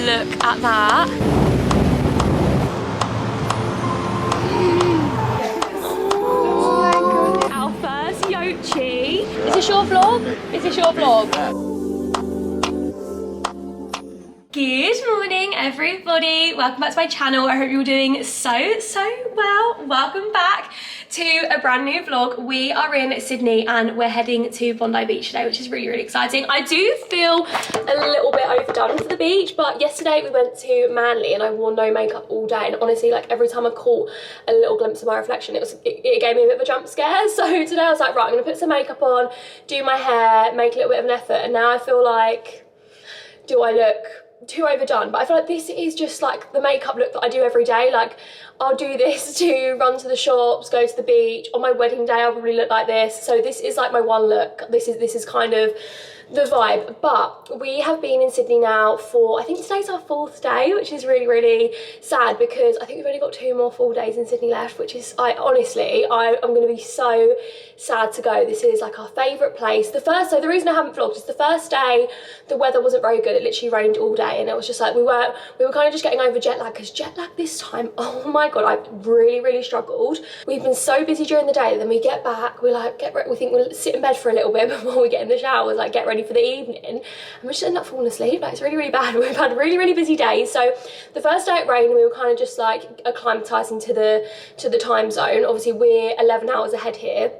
Look at that. Oh, our first yochi. Is this your vlog? Is this your vlog? Good morning, everybody. Welcome back to my channel. I hope you're doing so well. Welcome back to a brand new vlog. We are in Sydney and we're heading to Bondi Beach today, which is really exciting. I do feel a little bit overdone for the beach, but yesterday we went to Manly and I wore no makeup all day, and honestly, like, every time I caught a little glimpse of my reflection, it gave me a bit of a jump scare. So today I was like, right, I'm gonna put some makeup on, do my hair, make a little bit of an effort, and now I feel like, do I look too overdone? But I feel like this is just like the makeup look that I do every day. Like, I'll do this to run to the shops, go to the beach. On my wedding day I'll probably look like this. So this is like my one look. This is kind of the vibe. But we have been in Sydney now for, I think today's our 4th day, which is really sad because I think we've only got 2 more full days in Sydney left, which is, I'm going to be so sad to go. This is like our favourite place. The reason I haven't vlogged is the first day the weather wasn't very good. It literally rained all day and it was just like we were kind of just getting over jet lag, because jet lag this time, oh my god, I really struggled. We've been so busy during the day, then we get back, we like we think we'll sit in bed for a little bit before we get in the showers, like get ready for the evening, and we just end up falling asleep. Like, it's really bad. We've had really busy days. So the first day it rained, we were kind of just like acclimatising to the time zone. Obviously we're 11 hours ahead here.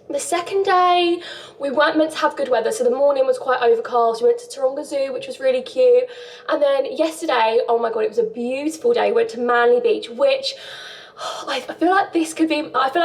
The second day, we weren't meant to have good weather, so the morning was quite overcast. We went to Taronga Zoo, which was really cute. And then yesterday, oh my god, it was a beautiful day. We went to Manly Beach, which I feel like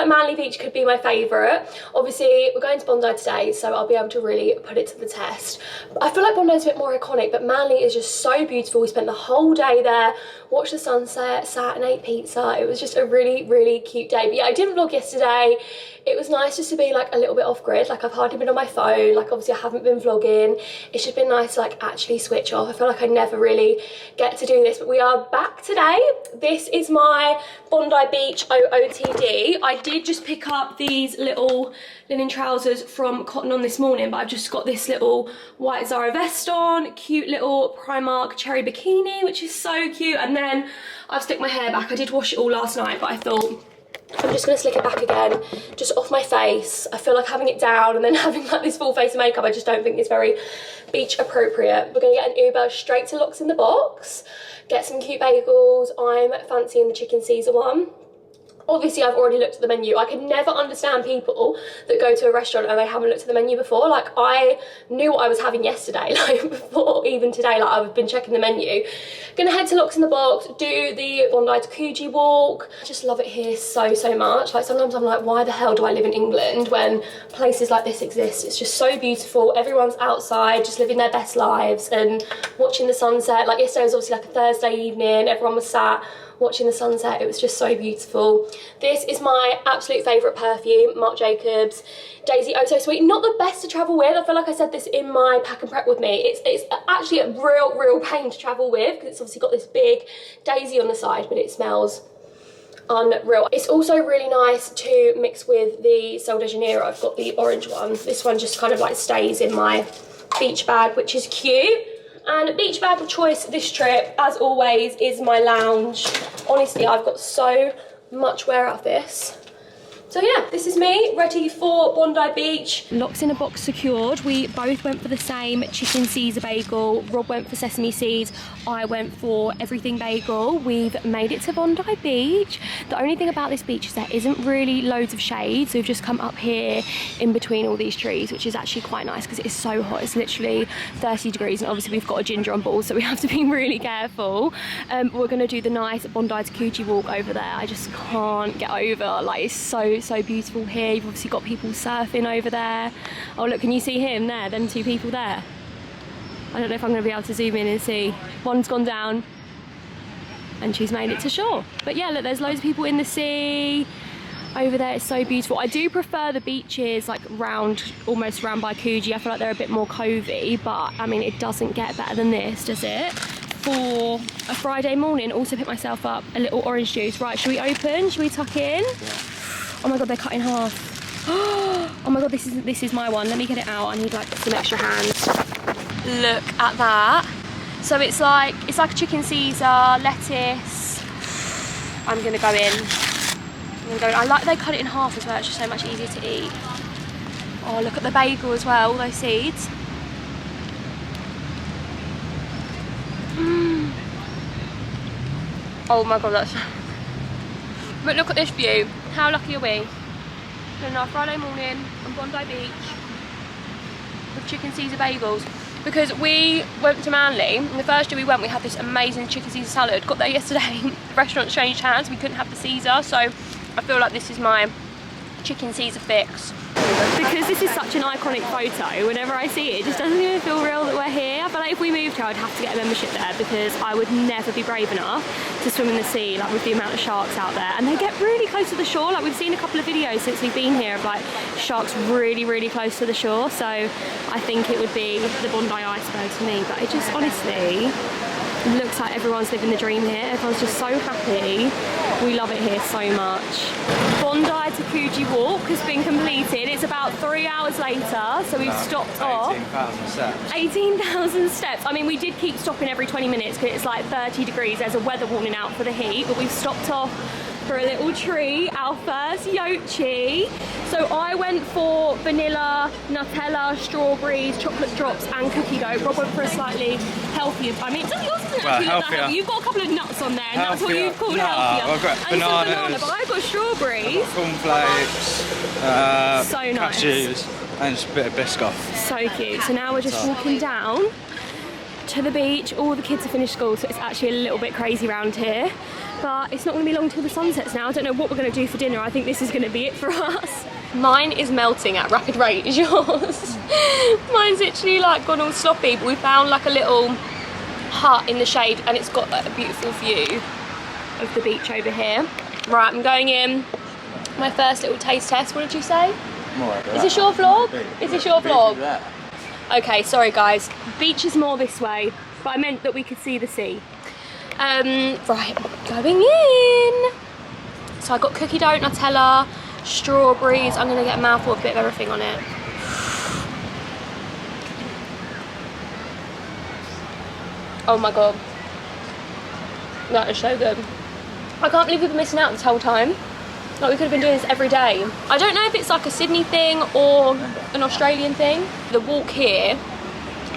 Manly Beach could be my favourite. Obviously, we're going to Bondi today, so I'll be able to really put it to the test. But I feel like Bondi's a bit more iconic, but Manly is just so beautiful. We spent the whole day there, watched the sunset, sat and ate pizza. It was just a really cute day. But yeah, I didn't vlog yesterday. It was nice just to be like a little bit off grid. Like, I've hardly been on my phone. Like, obviously I haven't been vlogging. It's just been nice to like actually switch off. I feel like I never really get to do this, but we are back today. This is my Bondi Beach OOTD. I did just pick up these little linen trousers from Cotton On this morning, but I've just got this little white Zara vest on, cute little Primark cherry bikini, which is so cute. And then I've stick my hair back. I did wash it all last night, but I thought I'm just going to slick it back again, just off my face. I feel like having it down and then having like this full face of makeup, I just don't think it's very beach appropriate. We're going to get an Uber straight to Locks in the Box, get some cute bagels. I'm fancying the chicken Caesar one. Obviously, I've already looked at the menu. I can never understand people that go to a restaurant and they haven't looked at the menu before. Like, I knew what I was having yesterday, like before even today, like I've been checking the menu. Gonna head to Locks in the Box, do the Bondi to Coogee walk. I just love it here so much. Like, sometimes I'm like, why the hell do I live in England when places like this exist? It's just so beautiful. Everyone's outside, just living their best lives and watching the sunset. Like, yesterday was obviously like a Thursday evening. Everyone was sat watching the sunset. It was just so beautiful. This is my absolute favourite perfume, Marc Jacobs Daisy Oh So Sweet. Not the best to travel with. I feel like I said this in my pack and prep with me. It's actually a real pain to travel with, because it's obviously got this big daisy on the side, but it smells unreal. It's also really nice to mix with the Sol de Janeiro. I've got the orange one. This one just kind of like stays in my beach bag, which is cute. And beach bag of choice this trip, as always, is my lounge. Honestly, I've got so much wear out of this. So yeah, this is me, ready for Bondi Beach. Locks in a Box secured. We both went for the same chicken Caesar bagel. Rob went for sesame seeds. I went for everything bagel. We've made it to Bondi Beach. The only thing about this beach is there isn't really loads of shade. So we've just come up here in between all these trees, which is actually quite nice because it is so hot. It's literally 30 degrees and obviously we've got a ginger on board, so we have to be really careful. We're gonna do the nice Bondi to Coogee walk over there. I just can't get over, like, it's so beautiful here. You've obviously got people surfing over there. Oh look, can you see him there? Them 2 people there. I don't know if I'm going to be able to zoom in and see. One's gone down and she's made it to shore. But yeah, look, there's loads of people in the sea. Over there, it's so beautiful. I do prefer the beaches like almost round by Coogee. I feel like they're a bit more covey, but I mean, it doesn't get better than this, does it? For a Friday morning, also picked myself up a little orange juice. Right, should we open? Should we tuck in? Yeah. Oh my god, they're cut in half. Oh my god, this is my one. Let me get it out. I need like some extra hands. Look at that. So it's like a chicken Caesar, lettuce. I'm gonna go in. I like they cut it in half as well, it's just so much easier to eat. Oh, look at the bagel as well, all those seeds. Oh my god, that's... But look at this view. How lucky are we? On our Friday morning on Bondi Beach with chicken Caesar bagels. Because we went to Manly, and the first day we went, we had this amazing chicken Caesar salad. Got there yesterday, the restaurant changed hands, we couldn't have the Caesar, so I feel like this is my chicken Caesar fix. Because this is such an iconic photo, whenever I see it, it just doesn't even feel real that we're here. I feel like if we moved here, I'd have to get a membership there because I would never be brave enough to swim in the sea, like with the amount of sharks out there. And they get really close to the shore. Like we've seen a couple of videos since we've been here of like sharks really, really close to the shore. So I think it would be the Bondi iceberg to me. But it just honestly looks like everyone's living the dream here. Everyone's just so happy. We love it here so much. Bondi to Coogee walk has been completed. It's about 3 hours later, so we've stopped off. 18,000 steps. 18,000 steps. I mean, we did keep stopping every 20 minutes because it's like 30 degrees. There's a weather warning out for the heat, but we've stopped off for a little treat, our first yochi. So I went for vanilla, Nutella, strawberries, chocolate drops and cookie dough. Rob went for a slightly healthier, I mean, yours isn't actually look that healthy. You've got a couple of nuts on there and that's what you've called healthier. I've got bananas, banana, but I've got strawberries. Cornflakes, so nice. cashews and just a bit of Biscoff. So cute. So now we're just walking down to the beach. All the kids have finished school, so it's actually a little bit crazy around here. But it's not going to be long till the sun sets now. I don't know what we're going to do for dinner. I think this is going to be it for us. Mine is melting at rapid rate. Is yours? Mine's literally like gone all sloppy, but we found like a little hut in the shade and it's got like, a beautiful view of the beach over here. Right, I'm going in. My first little taste test. What did you say? Is this your vlog? Is this your vlog? Okay, sorry guys. Beach is more this way, but I meant that we could see the sea. Right, going in. So I got cookie dough, Nutella, strawberries. I'm gonna get a mouthful of a bit of everything on it. Oh my god, that is so good. I can't believe we've been missing out this whole time. Like we could have been doing this every day. I don't know if it's like a Sydney thing or an Australian thing. The walk here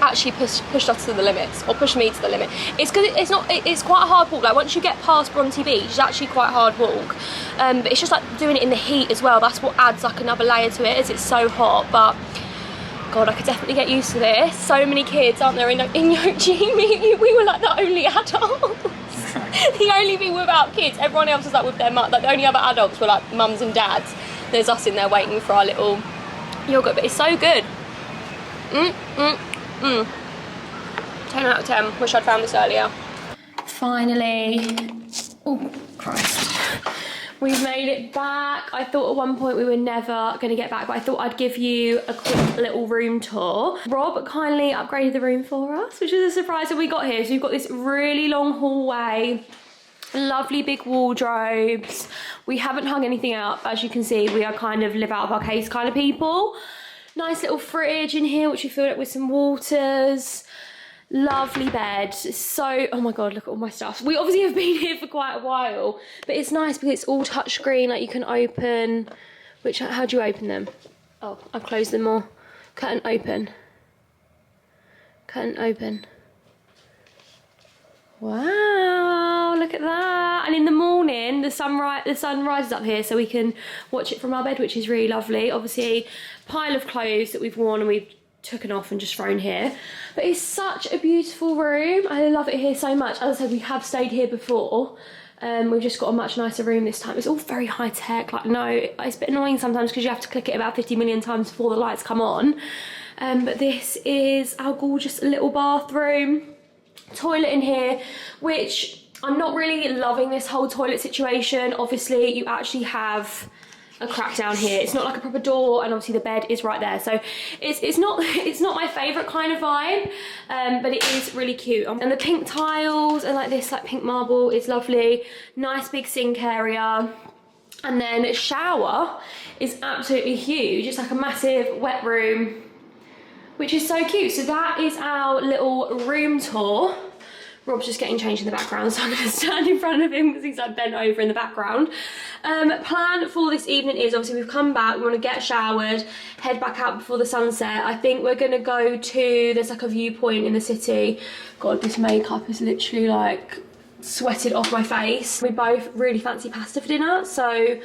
actually pushed us to the limits, or pushed me to the limit. It's because it's quite a hard walk. Like once you get past Bronte Beach, it's actually quite a hard walk. But it's just like doing it in the heat as well. That's what adds like another layer to it, as it's so hot. But God, I could definitely get used to this. So many kids, aren't there, in Yochi? We were like the only adults. The only people without kids. Everyone else was like with their mum. Like the only other adults were like mums and dads. There's us in there waiting for our little yogurt, but it's so good. 10 out of 10. Wish I'd found this earlier. Finally. Oh, Christ. We've made it back. I thought at one point we were never going to get back, but I thought I'd give you a quick little room tour. Rob kindly upgraded the room for us, which is a surprise when we got here. So we've got this really long hallway, lovely big wardrobes. We haven't hung anything up. As you can see, we are kind of live out of our case kind of people. Nice little fridge in here, which we filled up with some waters. Lovely bed. So, oh my God, look at all my stuff. We obviously have been here for quite a while, but it's nice because it's all touchscreen. Like you can open, how do you open them? Oh, I've closed them all. Curtain open. Curtain open. Wow, look at that. And in the morning, the sun rises up here, so we can watch it from our bed, which is really lovely. Obviously, pile of clothes that we've worn and we've taken off and just thrown here. But it's such a beautiful room. I love it here so much. As I said, we have stayed here before. We've just got a much nicer room this time. It's all very high tech. Like, no, it's a bit annoying sometimes because you have to click it about 50 million times before the lights come on. But this is our gorgeous little bathroom. Toilet in here, which I'm not really loving this whole toilet situation. Obviously, you actually have a crack down here. It's not like a proper door, and obviously the bed is right there. So it's not my favourite kind of vibe, but it is really cute. And the pink tiles and like this like pink marble is lovely. Nice big sink area. And then shower is absolutely huge. It's like a massive wet room, which is so cute. So that is our little room tour. Rob's just getting changed in the background, so I'm going to stand in front of him because he's like bent over in the background. Plan for this evening is, obviously we've come back, we want to get showered, head back out before the sunset. I think we're going to go to, there's like a viewpoint in the city. God, this makeup is literally like sweated off my face. We both really fancy pasta for dinner, so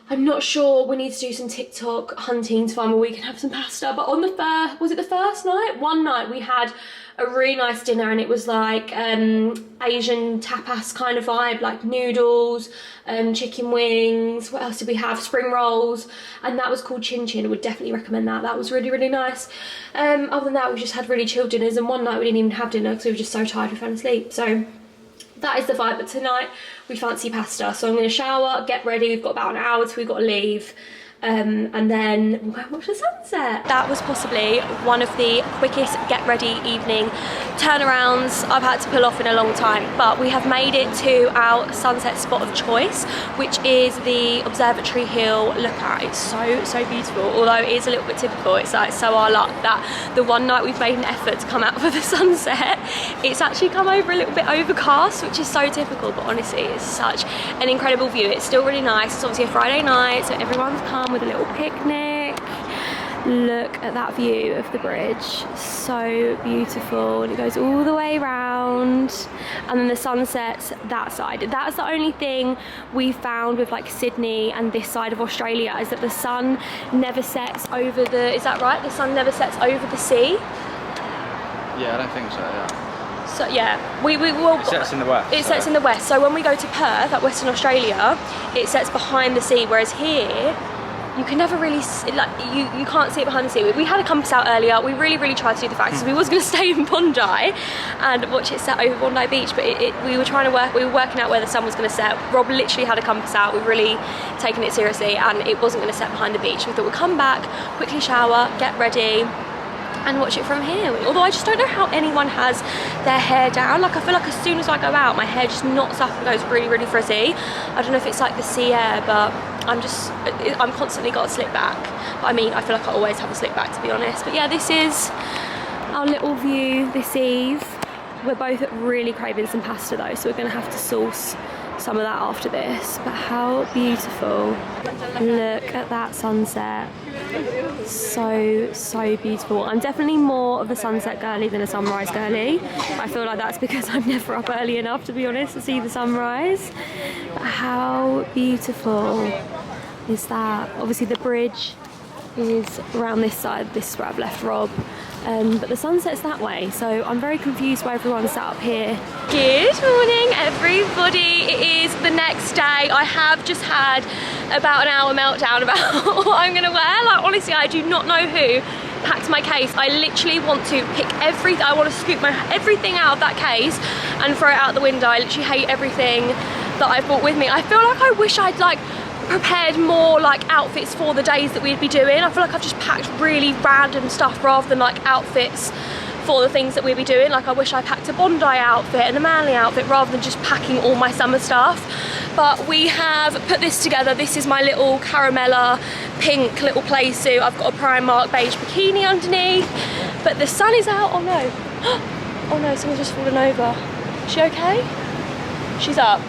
I'm not sure. We need to do some TikTok hunting to find where we can have some pasta. But on the first, was it the first night? One night we had a really nice dinner, and it was like Asian tapas kind of vibe, like noodles, chicken wings. What else did we have? Spring rolls, and that was called Chin Chin. I would definitely recommend that. That was really, really nice. Other than that, we just had really chilled dinners, and one night we didn't even have dinner because we were just so tired we fell asleep. So that is the vibe. But tonight we fancy pasta, so I'm going to shower, get ready. We've got about an hour till we've got to leave. And then we'll go and watch the sunset. That was possibly one of the quickest get ready evening turnarounds I've had to pull off in a long time, but we have made it to our sunset spot of choice, which is the Observatory Hill lookout. It's so beautiful, although it is a little bit typical. It's like so our luck that the one night we've made an effort to come out for the sunset, it's actually come over a little bit overcast, which is so typical, but honestly it's such an incredible view. It's still really nice. It's obviously a Friday night, so everyone's come with a little picnic. Look at that view of the bridge, so beautiful, and it goes all the way around, and then the sun sets that side. That's the only thing we found with like Sydney and this side of Australia, is that the sun never sets over the, is that right? The sun never sets over the sea? Yeah, I don't think so, yeah. So yeah, we will. It sets in the west. It sets in the west. So when we go to Perth, like Western Australia, it sets behind the sea, whereas here you can never really see, like you can't see it behind the sea. We had a compass out earlier. We really tried to do the facts. We was going to stay in Bondi and watch it set over Bondi Beach, but we were working out where the sun was going to set. Rob literally had a compass out. We've really taken it seriously, and it wasn't going to set behind the beach. We thought we'd come back, quickly shower, get ready, and watch it from here. Although I just don't know how anyone has their hair down. Like I feel like as soon as I go out, my hair just knots up and goes really frizzy. I don't know if it's like the sea air, but I'm constantly got a slick back. But I mean, I feel like I always have a slick back, to be honest. But yeah, this is our little view this eve. We're both really craving some pasta though, so we're gonna have to source some of that after this. But how beautiful. Look at that sunset. So beautiful. I'm definitely more of a sunset girly than a sunrise girly. I feel like that's because I'm never up early enough, to be honest, to see the sunrise. But how beautiful is that? Obviously the bridge is around this side. This is where I've left Rob. But the sunset's that way, so I'm very confused why everyone's sat up here. Good morning, everybody. It is the next day. I have just had about an hour meltdown about what I'm gonna wear. Like honestly, I do not know who packed my case. I literally want to pick everything. I want to scoop everything out of that case and throw it out the window. I literally hate everything that I've brought with me. I feel like I wish I'd like prepared more like outfits for the days that we'd be doing. I feel like I've just packed really random stuff rather than like outfits for the things that we'd be doing. Like I wish I packed a Bondi outfit and a Manly outfit rather than just packing all my summer stuff. But we have put this together. This is my little Caramella pink little play suit. I've got a Primark beige bikini underneath, but the sun is out. Oh no, oh no, someone's just fallen over. Is she okay? She's up.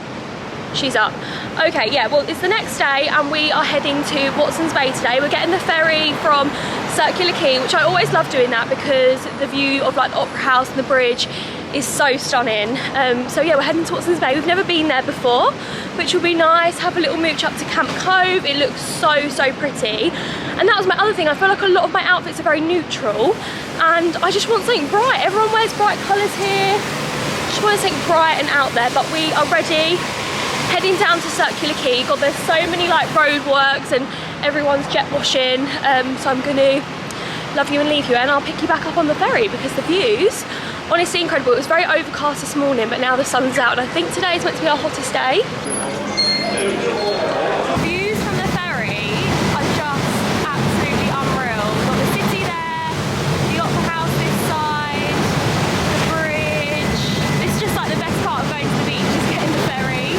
She's up. Okay, yeah, well, it's the next day and we are heading to Watson's Bay today. We're getting the ferry from Circular Quay, which I always love doing that because the view of like the Opera House and the bridge is so stunning. So yeah, we're heading to Watson's Bay. We've never been there before, which will be nice. Have a little mooch up to Camp Cove. It looks so pretty. And that was my other thing. I feel like a lot of my outfits are very neutral and I just want something bright. Everyone wears bright colours here. Just want something bright and out there, but we are ready. Heading down to Circular Quay. God, there's so many like roadworks and everyone's jet washing. So I'm gonna love you and leave you, and I'll pick you back up on the ferry because the views, honestly incredible. It was very overcast this morning, but now the sun's out, and I think today is meant to be our hottest day. Views from the ferry are just absolutely unreal. We've got the city there, the Opera House this side, the bridge. It's just like the best part of going to the beach is getting the ferry.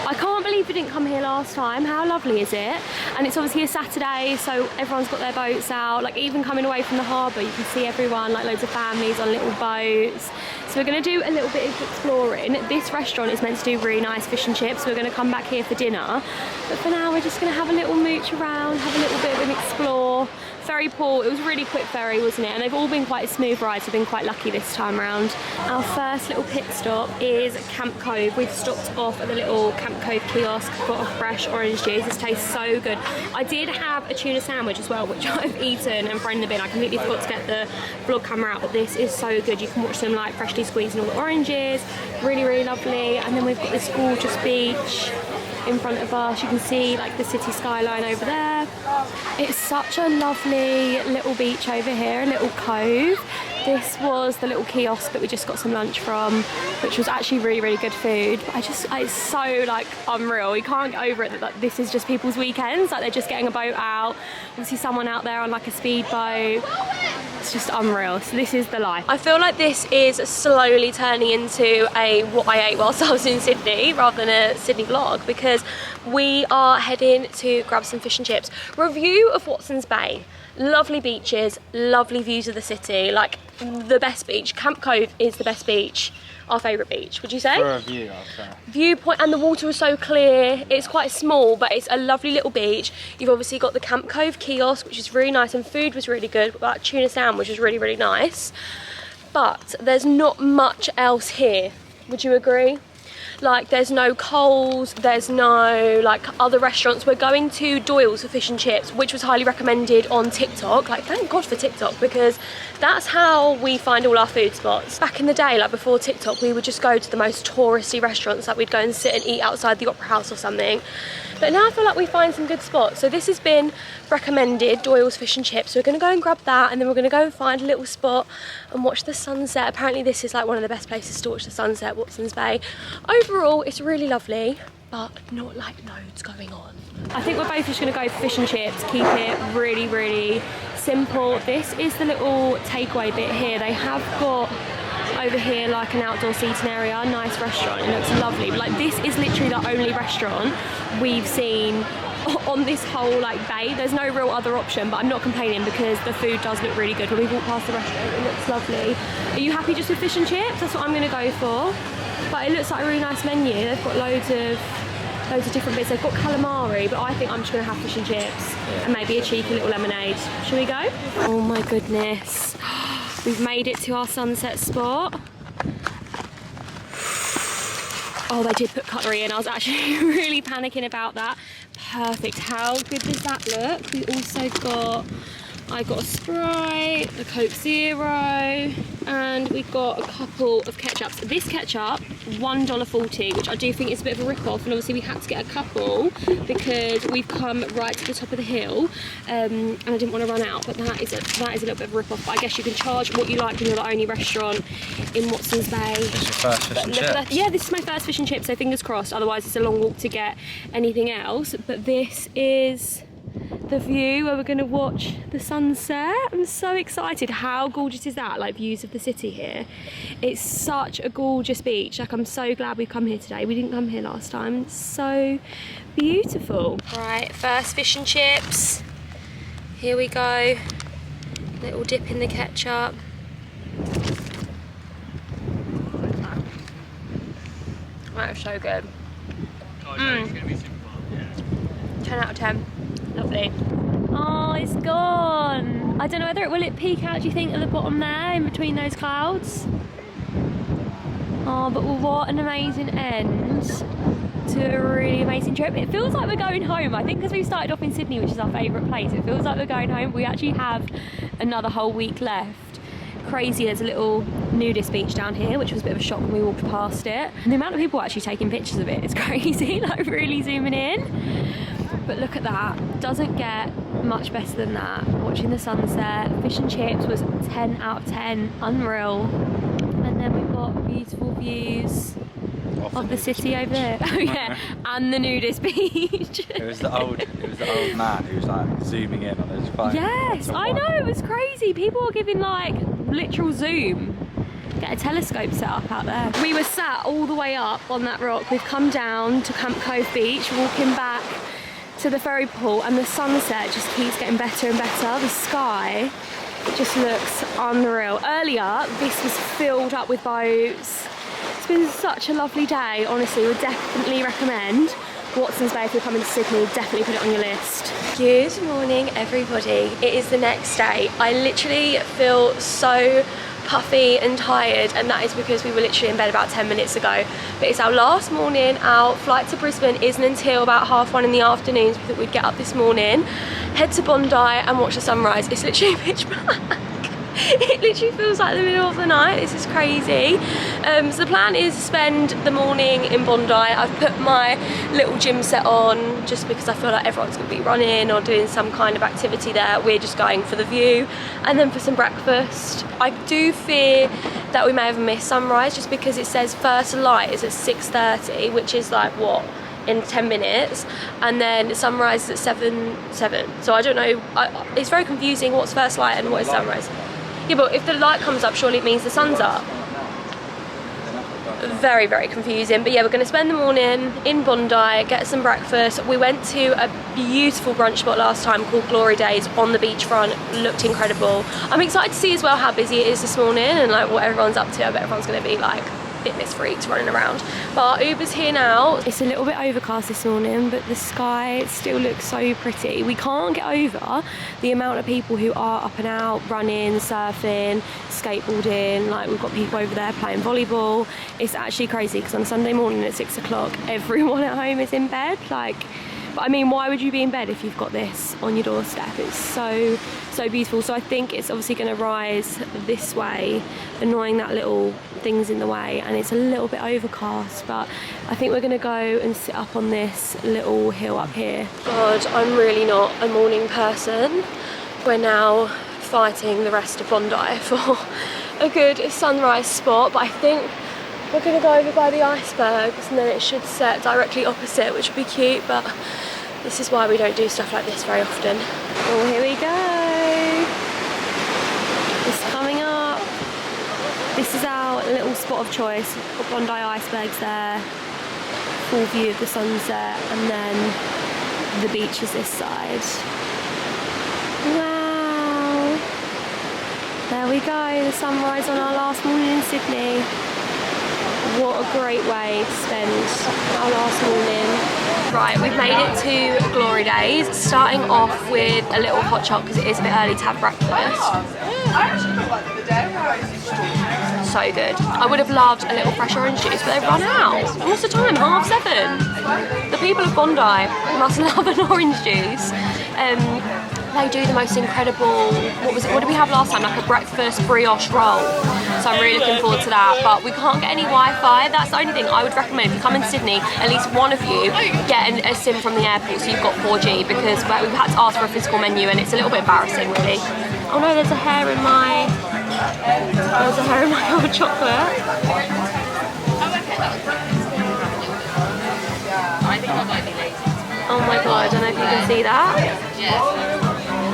I can't believe we didn't come here last last time. How lovely is it? And it's obviously a Saturday, so everyone's got their boats out. Like even coming away from the harbour, you can see everyone, like loads of families on little boats. So we're going to do a little bit of exploring. This restaurant is meant to do really nice fish and chips, so we're going to come back here for dinner. But for now, we're just going to have a little mooch around, have a little bit of an explore. Ferry port, it was a really quick ferry, wasn't it? And they've all been quite a smooth ride, so we've been quite lucky this time around. Our first little pit stop is Camp Cove. We've stopped off at the little Camp Cove kiosk, got a fresh orange juice. This tastes so good. I did have a tuna sandwich as well, which I've eaten and thrown in the bin. I completely forgot to get the vlog camera out, but this is so good. You can watch them like freshly squeezing all the oranges. Really, really lovely. And then we've got this gorgeous beach in front of us. You can see like the city skyline over there. It's such a lovely little beach over here, a little cove. This was the little kiosk that we just got some lunch from, which was actually really, really good food. But it's so like unreal. You can't get over it that this is just people's weekends. Like they're just getting a boat out. Obviously someone out there on like a speedboat. It's just unreal. So this is the life. I feel like this is slowly turning into a what I ate whilst I was in Sydney rather than a Sydney vlog, because we are heading to grab some fish and chips. Review of Watson's Bay. Lovely beaches, lovely views of the city, like the best beach. Camp Cove is the best beach, our favourite beach, would you say? For a view, I'd say. Viewpoint, and the water is so clear. It's quite small, but it's a lovely little beach. You've obviously got the Camp Cove kiosk, which is really nice, and food was really good. That tuna sandwich was really, really nice. But there's not much else here, would you agree? Like there's no Coles, there's no like other restaurants. We're going to Doyle's for fish and chips, which was highly recommended on TikTok. Like thank God for TikTok, because that's how we find all our food spots. Back in the day, like before TikTok, we would just go to the most touristy restaurants. Like we'd go and sit and eat outside the Opera House or something. But now I feel like we find some good spots. So this has been recommended, Doyle's fish and chips. So we're gonna go and grab that, and then we're gonna go and find a little spot and watch the sunset. Apparently this is like one of the best places to watch the sunset, Watson's Bay. Overall, it's really lovely, but not like loads going on. I think we're both just gonna go for fish and chips, keep it really, really simple. This is the little takeaway bit here. They have got over here like an outdoor seating area, nice restaurant. It looks lovely. But like this is literally the only restaurant we've seen on this whole like bay. There's no real other option, but I'm not complaining because the food does look really good. When we walk past the restaurant, it looks lovely. Are you happy just with fish and chips? That's what I'm gonna go for. But it looks like a really nice menu. They've got loads of different bits. They've got calamari, but I think I'm just gonna have fish and chips and maybe a cheeky little lemonade. Shall we go? Oh my goodness. We've made it to our sunset spot. Oh, they did put cutlery in. I was actually really panicking about that. Perfect. How good does that look? We also got, I got a Sprite, a Coke Zero, and we got a couple of ketchups. This ketchup, $1.40, which I do think is a bit of a rip-off, and obviously we had to get a couple because we've come right to the top of the hill, and I didn't want to run out, but that is a little bit of a rip-off. But I guess you can charge what you like when you're the only restaurant in Watson's Bay. This is your first fish and chips? Yeah, this is my first fish and chips, so fingers crossed, otherwise it's a long walk to get anything else. But this is the view where we're going to watch the sunset. I'm so excited. How gorgeous is that? Like views of the city here. It's such a gorgeous beach. Like I'm so glad we've come here today. We didn't come here last time. It's so beautiful. Right, first fish and chips. Here we go. Little dip in the ketchup. That is so good. 10 out of 10. Lovely. Oh, it's gone. I don't know will it peek out, do you think, at the bottom there in between those clouds? Oh, but what an amazing end to a really amazing trip. It feels like we're going home. I think because we started off in Sydney, which is our favourite place, it feels like we're going home. We actually have another whole week left. Crazy, there's a little nudist beach down here, which was a bit of a shock when we walked past it. And the amount of people actually taking pictures of it is crazy, like really zooming in. But look at that, doesn't get much better than that. Watching the sunset, fish and chips was 10 out of 10, unreal. And then we've got beautiful views of the city over there. Oh yeah, and the nudist beach. It was the old man who was like zooming in on his phone. Yes, I know, it was crazy. People were giving like literal zoom. get a telescope set up out there. We were sat all the way up on that rock. We've come down to Camp Cove Beach, walking back to the ferry pool, and the sunset just keeps getting better and better. The sky just looks unreal. Earlier, this was filled up with boats. It's been such a lovely day. Honestly, would definitely recommend Watson's Bay if you're coming to Sydney. Definitely put it on your list. Good morning, everybody. It is the next day. I literally feel so puffy and tired, and that is because we were literally in bed about 10 minutes ago. But it's our last morning. Our flight to Brisbane isn't until about 1:30 in the afternoon, so we thought we'd get up this morning, head to Bondi and watch the sunrise. It's literally pitch black. It literally feels like the middle of the night. This is crazy. So the plan is to spend the morning in Bondi. I've put my little gym set on just because I feel like everyone's going to be running or doing some kind of activity there. We're just going for the view and then for some breakfast. I do fear that we may have missed sunrise just because it says first light is at 6:30, which is like what? In 10 minutes, and then sunrise is at 7. So I don't know, it's very confusing what's first light and what is sunrise. Yeah, but if the light comes up, surely it means the sun's up. Very, very confusing. But yeah, we're going to spend the morning in Bondi, get some breakfast. We went to a beautiful brunch spot last time called Glory Days on the beachfront. Looked incredible. I'm excited to see as well how busy it is this morning and like what everyone's up to. I bet everyone's going to be like fitness freaks running around. But our Uber's here now. It's a little bit overcast this morning, but the sky still looks so pretty. We can't get over the amount of people who are up and out, running, surfing, skateboarding. Like, we've got people over there playing volleyball. It's actually crazy because on a Sunday morning at 6 o'clock, everyone at home is in bed. Like, but I mean, why would you be in bed if you've got this on your doorstep? It's so beautiful. So I think it's obviously going to rise this way, annoying that little things in the way, and it's a little bit overcast, but I think we're going to go and sit up on this little hill up here. God, I'm really not a morning person. We're now fighting the rest of Bondi for a good sunrise spot, but I think we're going to go over by the icebergs and then it should set directly opposite, which would be cute, but this is why we don't do stuff like this very often. Oh, here we go. It's coming up. This is our little spot of choice. We've got Bondi icebergs there, full view of the sunset, and then the beach is this side. Wow. There we go, the sunrise on our last morning in Sydney. What a great way to spend our last morning. Right, we've made it to Glory Days, starting off with a little hot chocolate because it is a bit early to have breakfast. So good. I would have loved a little fresh orange juice, but they've run out. What's the time? 7:30. The people of Bondi must love an orange juice. They do the most incredible, what did we have last time? Like a breakfast brioche roll. So I'm really looking forward to that, but we can't get any Wi-Fi. That's the only thing I would recommend. If you come in Sydney, at least one of you get a SIM from the airport so you've got 4G, because we've had to ask for a physical menu and it's a little bit embarrassing, really. Oh no, there's a hair in my hot chocolate. Oh my god, I don't know if you can see that.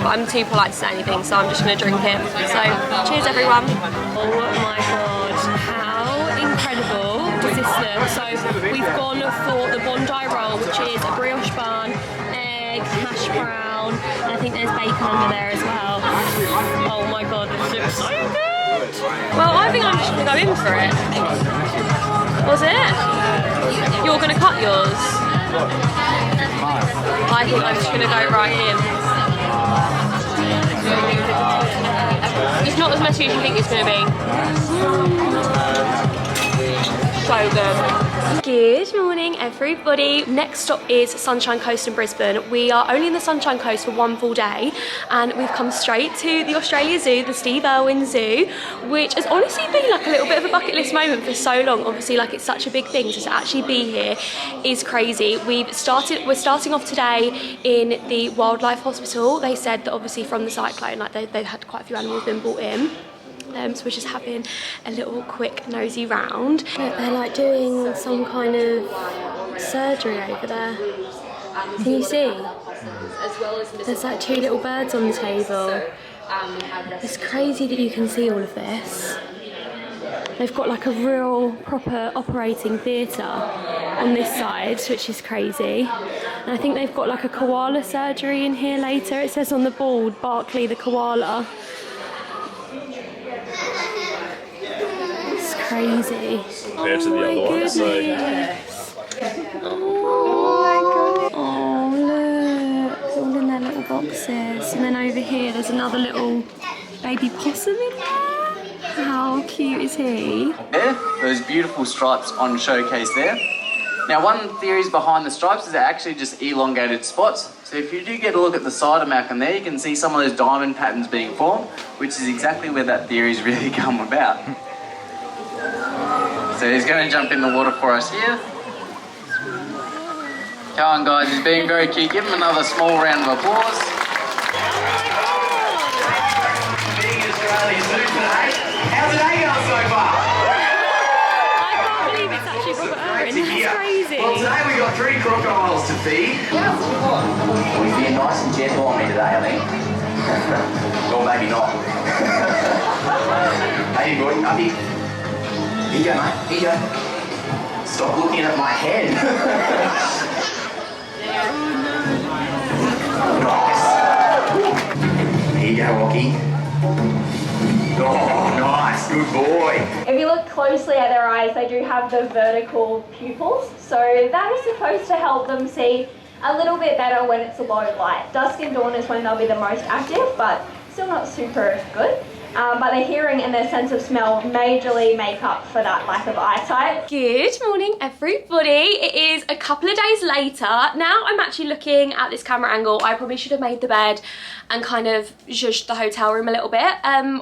But I'm too polite to say anything, so I'm just going to drink it. So, cheers everyone. Oh my god, how incredible does this look? So, we've gone for the Bondi roll, which is a brioche bun, egg, hash brown, and I think there's bacon under there as well. Oh my god, this looks so good. Well, I think I'm just going to go in for it. Was it? You're going to cut yours? I think I'm just going to go right in. It's not as messy as you think it's going to be. So good. Good morning everybody. Next stop is Sunshine Coast in Brisbane. We are only in the Sunshine Coast for one full day and we've come straight to the Australia Zoo, the Steve Irwin Zoo, which has honestly been like a little bit of a bucket list moment for so long. Obviously, like, it's such a big thing, so to actually be here is crazy. We're starting off today in the wildlife hospital. They said that obviously from the cyclone, like they've had quite a few animals been brought in. So we're just having a little quick nosy round. Look, they're like doing some kind of surgery over there. Can you see? There's like two little birds on the table. It's crazy that you can see all of this. They've got like a real proper operating theatre on this side, which is crazy. And I think they've got like a koala surgery in here later. It says on the board, Barkley the koala. It's crazy. Compared to the other one, so... Oh my god. Oh look, it's all in their little boxes. And then over here there's another little baby possum in there. How cute is he? There, those beautiful stripes on showcase there. Now one theory behind the stripes is they're actually just elongated spots. So if you do get a look at the side of Malcolm there, you can see some of those diamond patterns being formed, which is exactly where that theory's really come about. So he's going to jump in the water for us here. Come on guys, he's being very cute. Give him another small round of applause. Being Australia's zoo today. How's the day going so far? I can't believe it's actually Robert Irwin. That's crazy. Well, today we got 3 crocodiles to feed. We're being nice and gentle on me today, I think. Or maybe not. Hey, boy, up here. Here you go, mate. Here you go. Stop looking at my head. Nice. Here you go, Rocky. Oh, nice. Good boy. If you look closely at their eyes, they do have the vertical pupils. So that is supposed to help them see a little bit better when it's low light. Dusk and dawn is when they'll be the most active, but still not super good. But their hearing and their sense of smell majorly make up for that lack of eyesight. Good morning, everybody. It is a couple of days later. Now I'm actually looking at this camera angle. I probably should have made the bed and kind of zhuzhed the hotel room a little bit.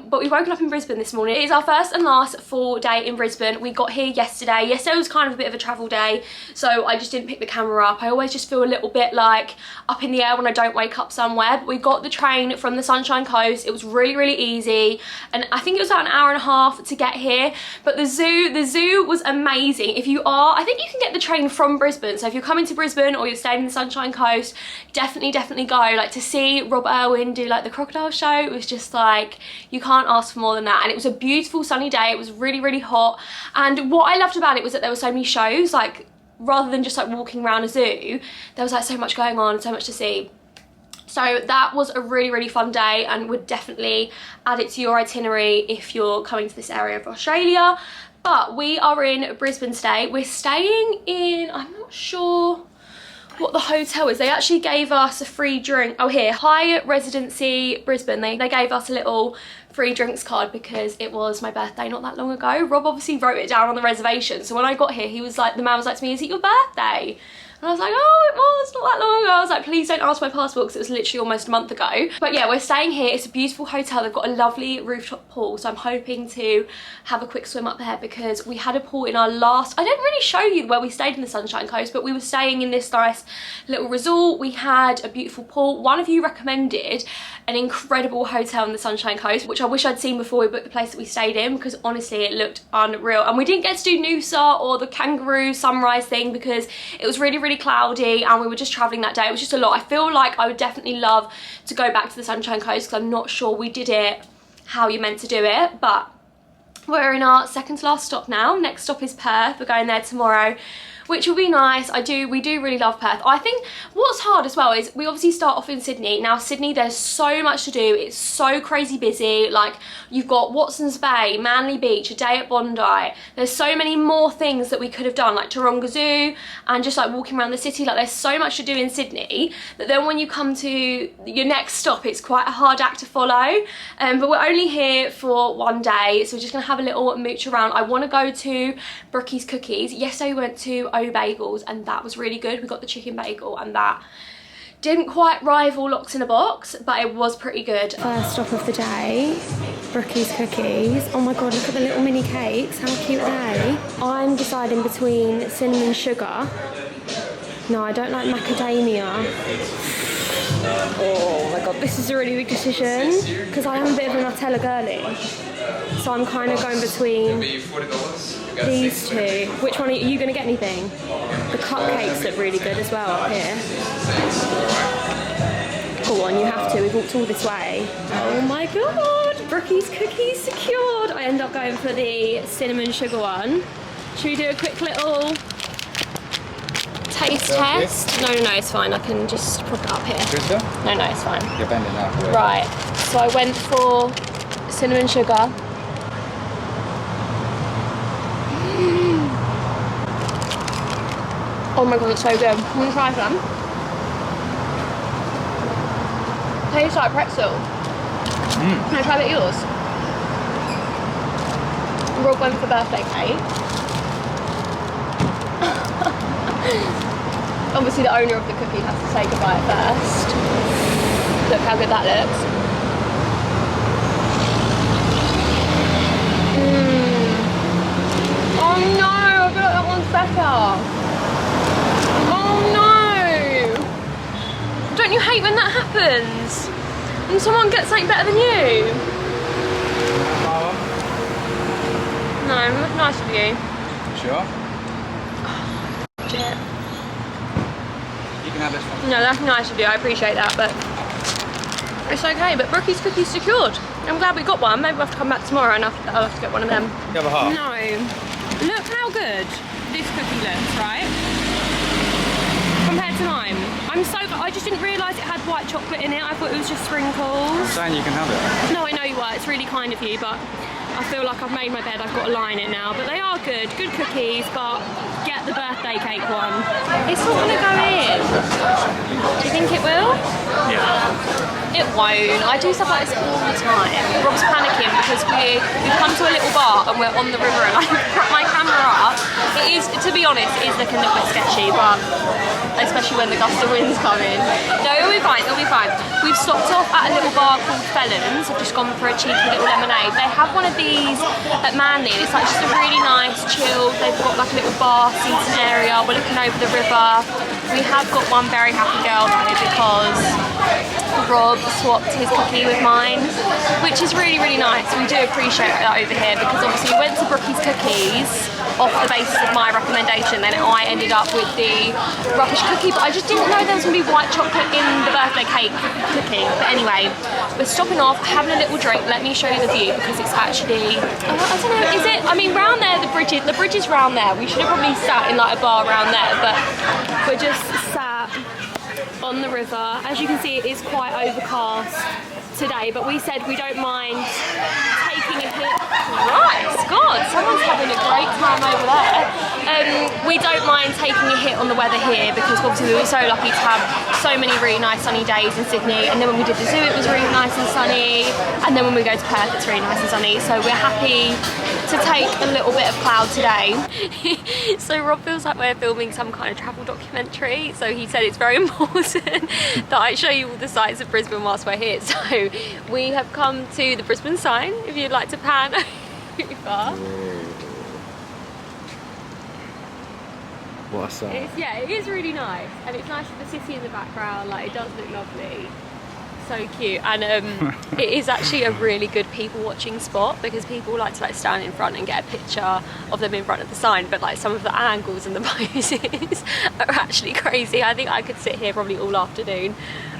But we woken up in Brisbane this morning. It is our first and last full day in Brisbane. We got here yesterday. Yesterday was kind of a bit of a travel day, so I just didn't pick the camera up. I always just feel a little bit like up in the air when I don't wake up somewhere. But we got the train from the Sunshine Coast. It was really, really easy. And I think it was about an hour and a half to get here. But the zoo was amazing. If you are, I think you can get the train from Brisbane. So if you're coming to Brisbane or you're staying in the Sunshine Coast, definitely go. Like, to see Robert Irwin do like the crocodile show, it was just like, you can't ask for more than that. And it was a beautiful sunny day. It was really, really hot. And what I loved about it was that there were so many shows. Like, rather than just like walking around a zoo, there was like so much going on, so much to see. So that was a really, really fun day, and would definitely add it to your itinerary if you're coming to this area of Australia. But we are in Brisbane today. We're staying in, I'm not sure what the hotel is. They actually gave us a free drink. Oh, here, Hyatt Residency Brisbane. They gave us a little free drinks card because it was my birthday not that long ago. Rob obviously wrote it down on the reservation. So when I got here, he was like, the man was like to me, is it your birthday? And I was like, oh, it was not that long ago. I was like, please don't ask my passport, because it was literally almost a month ago. But yeah, we're staying here. It's a beautiful hotel. They've got a lovely rooftop pool. So I'm hoping to have a quick swim up there, because we had a pool in our last, I didn't really show you where we stayed in the Sunshine Coast, but we were staying in this nice little resort. We had a beautiful pool. One of you recommended an incredible hotel in the Sunshine Coast, which I wish I'd seen before we booked the place that we stayed in, because honestly, it looked unreal. And we didn't get to do Noosa or the kangaroo sunrise thing because it was really, really cloudy and we were just traveling that day. It was just a lot. I feel like I would definitely love to go back to the Sunshine Coast, because I'm not sure we did it how you're meant to do it. But we're in our second to last stop now. Next stop is Perth. We're going there tomorrow, which will be nice. We do really love Perth. I think what's hard as well is we obviously start off in Sydney. Now Sydney, there's so much to do. It's so crazy busy. Like, you've got Watson's Bay, Manly Beach, a day at Bondi. There's so many more things that we could have done, like Taronga Zoo and just like walking around the city. Like, there's so much to do in Sydney that then when you come to your next stop, it's quite a hard act to follow. But we're only here for one day, so we're just gonna have a little mooch around. I want to go to Brookie's Cookies. Yesterday we went to O Bagels and that was really good. We got the chicken bagel and that didn't quite rival Locks in a Box, but it was pretty good. First stop of the day, Brookie's Cookies. Oh my god, look at the little mini cakes. How cute are they? I'm deciding between cinnamon sugar. No, I don't like macadamia. Oh my god, this is a really big decision because I am a bit of a Nutella girly. So I'm kind of going between these two. Which one are you going to get anything? The cupcakes look really good as well up here. Go on, you have to. We've walked all this way. Oh my god, Brookie's cookies secured. I end up going for the cinnamon sugar one. Should we do a quick little taste test? No, it's fine. I can just prop it up here. No, it's fine. You're bending that way. Right, so I went for cinnamon sugar. Oh my god, it's so good. I'm gonna try some. Tastes like pretzel. Can I try a bit of yours? Rob went for birthday cake. Obviously the owner of the cookie has to say goodbye first. Look how good that looks. Oh no, I feel like that one's better. Oh no! Don't you hate when that happens? When someone gets something better than you? No, that's nice of you. Sure? Shit. You can have this one. No, that's nice of you, I appreciate that, but it's okay. But Brookie's cookies secured. I'm glad we got one. Maybe we'll have to come back tomorrow and I'll have to get one of them. You have a half? No. Look how good this cookie looks, right? Compared to mine. I just didn't realise it had white chocolate in it. I thought it was just sprinkles. I'm saying you can have it. No, I know you are. It's really kind of you, but I feel like I've made my bed. I've got to lie in it now. But they are good cookies, but get the birthday cake one. It's not going to go in. Do you think it will? Yeah. It won't. I do stuff like this all the time. Rob's panicking because we've come to a little bar and we're on the river and I put my camera up. It is, to be honest, it is looking a little bit sketchy, but especially when the gust of wind's coming. No, it'll be fine, it'll be fine. We've stopped off at a little bar called Felons. I've just gone for a cheeky little lemonade. They have one of these at Manly. It's like just a really nice, chilled, they've got like a little bar seating area. We're looking over the river. We have got one very happy girl though because Rob swapped his cookie with mine, which is really, really nice. We do appreciate that over here because obviously we went to Brookie's Cookies off the basis of my recommendation, then I ended up with the rubbish cookie, but I just didn't know there was going to be white chocolate in the birthday cake cookie. But anyway, we're stopping off, having a little drink. Let me show you the view because it's actually, I don't know, is it? I mean, round there, the bridge is round there. We should have probably sat in like a bar around there, but we're just sat on the river. As you can see, it is quite overcast today, but we said we don't mind taking a hit. Right, God, someone's having a great time over there. We don't mind taking a hit on the weather here because obviously we were so lucky to have so many really nice sunny days in Sydney, and then when we did the zoo it was really nice and sunny, and then when we go to Perth it's really nice and sunny, so we're happy to take a little bit of cloud today. So Rob feels like we're filming some kind of travel documentary, so he said it's very important that I show you all the sights of Brisbane whilst we're here. So we have come to the Brisbane sign, if you'd like to pan over. What's that? Yeah, it is really nice, and it's nice with the city in the background. Like, it does look lovely. So cute, and it is actually a really good people watching spot because people like to like stand in front and get a picture of them in front of the sign, but like some of the angles and the poses are actually crazy. I think I could sit here probably all afternoon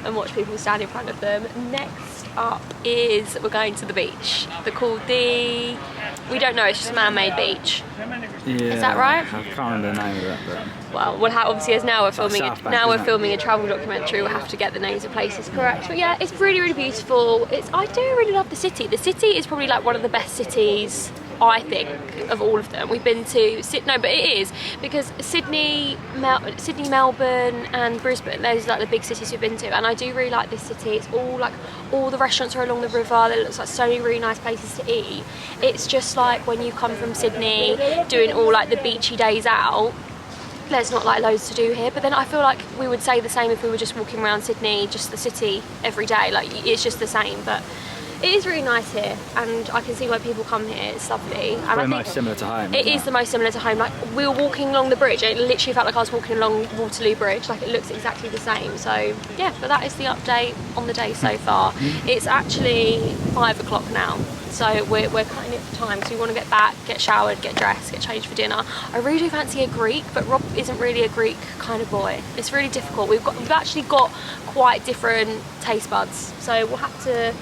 and watch people stand in front of them. Next up is we're going to the beach. They're called the, we don't know, it's just a man-made beach. Yeah, is that right? I can't remember the name of that, but well, obviously as now we're filming Southbank, filming a travel documentary, we'll have to get the names of places correct. But yeah, it's really, really beautiful. I do really love the city. The city is probably like one of the best cities, I think, of all of them. We've been to Sydney, but it is because Sydney, Melbourne and Brisbane, those are like the big cities we've been to, and I do really like this city. It's all like, all the restaurants are along the river. There looks like so many really nice places to eat. It's just like when you come from Sydney doing all like the beachy days out, there's not like loads to do here, but then I feel like we would say the same if we were just walking around Sydney, just the city every day. Like, it's just the same, but it is really nice here, and I can see why people come here. It's lovely. And very much similar to home. It is the most similar to home. Like, we were walking along the bridge, and it literally felt like I was walking along Waterloo Bridge. Like, it looks exactly the same. So yeah, but that is the update on the day so far. It's actually 5 o'clock now, so we're cutting it for time because we want to get back, get showered, get dressed, get changed for dinner. I really do fancy a Greek, but Rob isn't really a Greek kind of boy. It's really difficult. We've actually got quite different taste buds, so we'll have to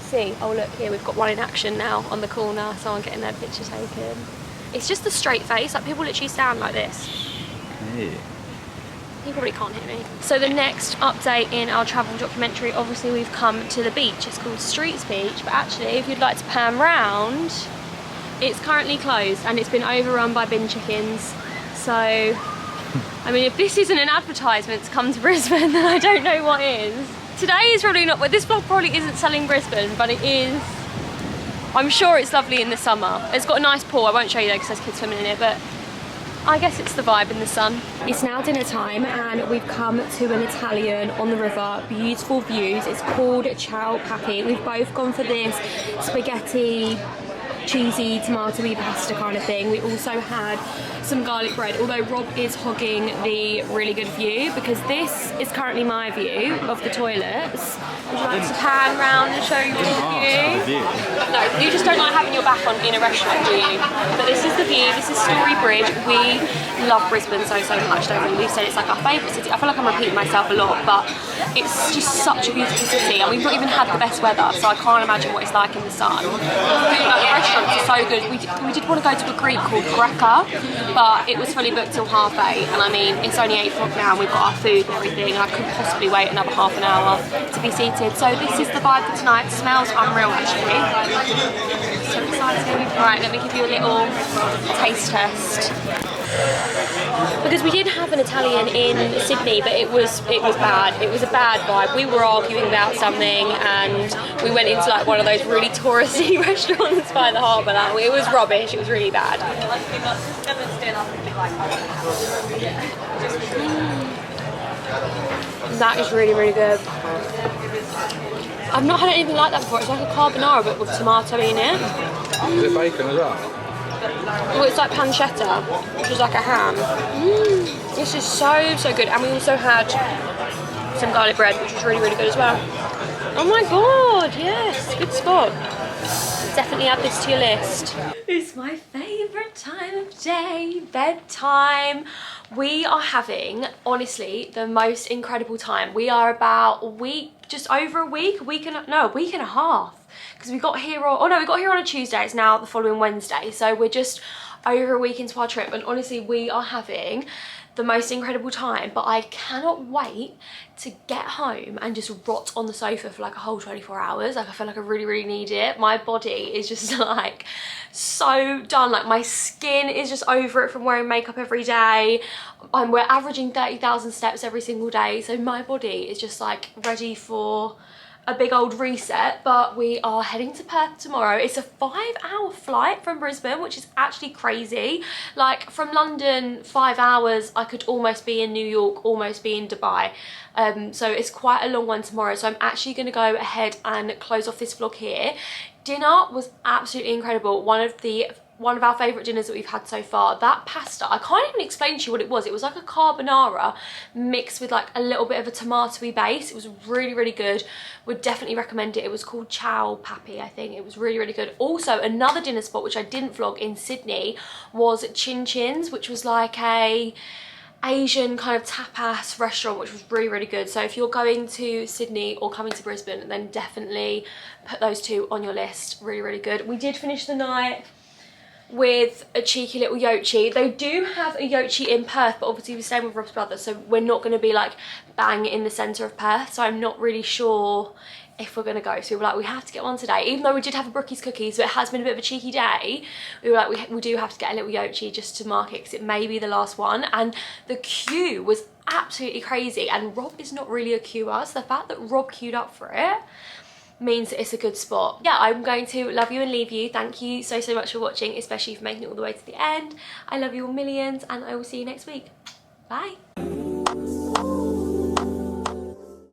see. Oh look, here we've got one in action now on the corner, someone getting their picture taken. It's just the straight face, like people literally stand like this. Hey. You probably can't hear me. So the next update in our travel documentary, obviously we've come to the beach. It's called Streets Beach, but actually if you'd like to pan round, it's currently closed and it's been overrun by bin chickens. So, I mean, if this isn't an advertisement to come to Brisbane, then I don't know what is. Today is probably not, well, this vlog probably isn't selling Brisbane, but it is, I'm sure it's lovely in the summer. It's got a nice pool. I won't show you though because there's kids swimming in it, but I guess it's the vibe in the sun. It's now dinner time and we've come to an Italian on the river, beautiful views. It's called Ciao Papi. We've both gone for this spaghetti, cheesy, tomatoey pasta kind of thing. We also had some garlic bread, although Rob is hogging the really good view because this is currently my view of the toilets. Would you like to pan round and show you your view? No, you just don't like having your back on in a restaurant, do you? But this is the view, this is Story Bridge. We love Brisbane so much, don't we? We've said it's like our favourite city. I feel like I'm repeating myself a lot, but it's just such a beautiful city and we've not even had the best weather, so I can't imagine what it's like in the sun. Like, the restaurants are so good. We did want to go to a Greek called Greca, but it was fully booked till 8:30, and I mean, it's only 8 o'clock now and we've got our food and everything, and I couldn't possibly wait another half an hour to be seated. So this is the vibe for tonight. It smells unreal actually. So exciting. Right, let me give you a little taste test. Because we did have an Italian in Sydney, but it was bad. It was a bad vibe. We were arguing about something and we went into like one of those really touristy restaurants by the harbour. It was rubbish, it was really bad. That is really, really good. I've not had anything like that before. It's like a carbonara but with tomato in it. Is it bacon as well? Well, it's like pancetta, which is like a ham. This is so good. And we also had some garlic bread, which was really, really good as well. Oh my god, yes, good spot. Definitely add this to your list. It's my favourite time of day, bedtime. We are having, honestly, the most incredible time. We are about a week, just over a week and a half. Because we got here on, we got here on a Tuesday, it's now the following Wednesday. So we're just over a week into our trip and honestly, we are having the most incredible time, but I cannot wait to get home and just rot on the sofa for like a whole 24 hours. Like I feel like I really, really need it. My body is just like so done. Like my skin is just over it from wearing makeup every day. We're averaging 30,000 steps every single day. So my body is just like ready for a big old reset, but we are heading to Perth tomorrow. It's a 5-hour flight from Brisbane, which is actually crazy. Like from London, 5 hours, I could almost be in New York, almost be in Dubai. So it's quite a long one tomorrow. So I'm actually gonna go ahead and close off this vlog here. Dinner was absolutely incredible. One of our favourite dinners that we've had so far. That pasta, I can't even explain to you what it was. It was like a carbonara mixed with like a little bit of a tomatoey base. It was really, really good. Would definitely recommend it. It was called Ciao Papi, I think. It was really, really good. Also, another dinner spot, which I didn't vlog in Sydney, was Chin Chin's, which was like a Asian kind of tapas restaurant, which was really, really good. So if you're going to Sydney or coming to Brisbane, then definitely put those two on your list. Really, really good. We did finish the night with a cheeky little yochi. They do have a yochi in Perth, but obviously we're staying with Rob's brother, so we're not going to be like bang in the centre of Perth, so I'm not really sure if we're going to go. So we were like, we have to get one today, even though we did have a Brookie's cookie, so it has been a bit of a cheeky day. We were like, we do have to get a little yochi just to mark it, because it may be the last one. And the queue was absolutely crazy, and Rob is not really a queuer, so the fact that Rob queued up for it means that it's a good spot. Yeah, I'm going to love you and leave you. Thank you so much for watching, especially for making it all the way to the end. I love you all millions, and I will see you next week. Bye.